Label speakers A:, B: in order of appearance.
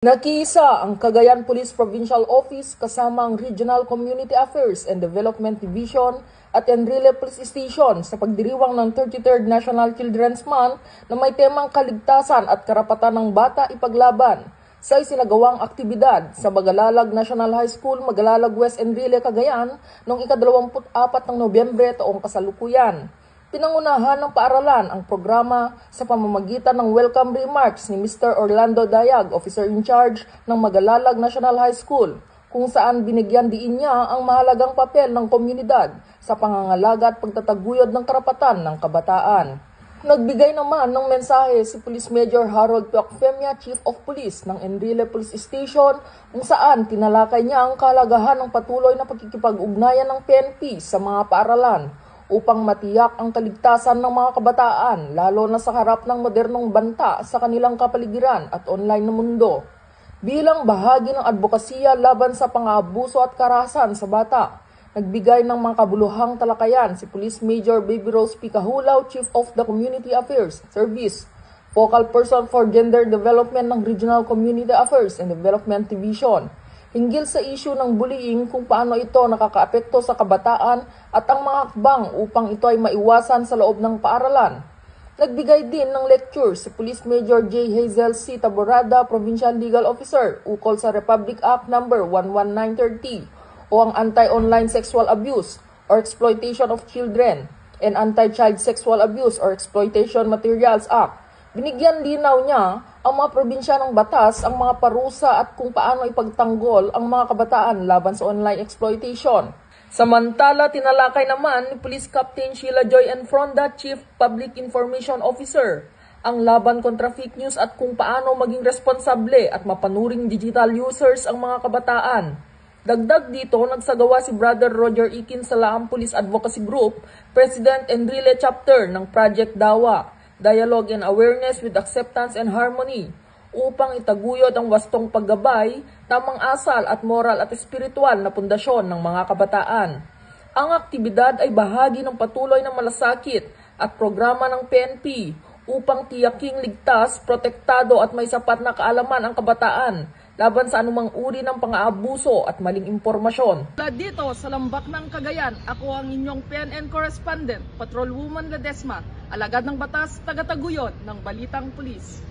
A: Nakiisa ang Cagayan Police Provincial Office kasama ang Regional Community Affairs and Development Division at Enrile Police Station sa pagdiriwang ng 33rd National Children's Month na may temang kaligtasan at karapatan ng bata ipaglaban sa isinagawang aktibidad sa Magalalag National High School, Magalalag West, Enrile, Cagayan noong ika-24 ng Nobyembre taong kasalukuyan. Pinangunahan ng paaralan ang programa sa pamamagitan ng welcome remarks ni Mr. Orlando Dayag, Officer in Charge ng Magalalag National High School, kung saan binigyan diin niya ang mahalagang papel ng komunidad sa pangangalaga at pagtataguyod ng karapatan ng kabataan. Nagbigay naman ng mensahe si Police Major Harold Puacfemia, Chief of Police ng Enrile Police Station, kung saan tinalakay niya ang kahalagahan ng patuloy na pagkikipag-ugnayan ng PNP sa mga paaralan upang matiyak ang kaligtasan ng mga kabataan, lalo na sa harap ng modernong banta sa kanilang kapaligiran at online na mundo. Bilang bahagi ng advokasya laban sa pang-aabuso at karahasan sa bata, nagbigay ng mga kabuluhang talakayan si Police Major Baby Rose P. Kahulaw, Chief of the Community Affairs Service, Focal Person for Gender Development ng Regional Community Affairs and Development Division, hinggil sa isyu ng bullying kung paano ito nakakaapekto sa kabataan at ang mga hakbang upang ito ay maiwasan sa loob ng paaralan. Nagbigay din ng lecture si Police Major J. Hazel C. Taborada, Provincial Legal Officer, ukol sa Republic Act No. 11930 o ang Anti-Online Sexual Abuse or Exploitation of Children and Anti-Child Sexual Abuse or Exploitation Materials Act. Binigyan linaw niya ang mga probinsya ng batas, ang mga parusa at kung paano ipagtanggol ang mga kabataan laban sa online exploitation. Samantala, tinalakay naman ni Police Captain Sheila Joy Enfronda, Chief Public Information Officer, ang laban kontra fake news at kung paano maging responsable at mapanuring digital users ang mga kabataan. Dagdag dito, nagsagawa si Brother Roger Ikin sa Laam Police Advocacy Group, President Enrile Chapter ng Project Dawa, Dialogue and Awareness with Acceptance and Harmony, upang itaguyod ang wastong paggabay, tamang asal at moral at espiritual na pundasyon ng mga kabataan. Ang aktibidad ay bahagi ng patuloy na malasakit at programa ng PNP upang tiyaking ligtas, protektado at may sapat na kaalaman ang kabataan laban sa anumang uri ng pang-aabuso at maling impormasyon. Dito sa Lambak ng Cagayan, ako ang inyong PNN correspondent, Patrolwoman Ledesma, alagad ng batas, tagataguyod ng Balitang Pulis.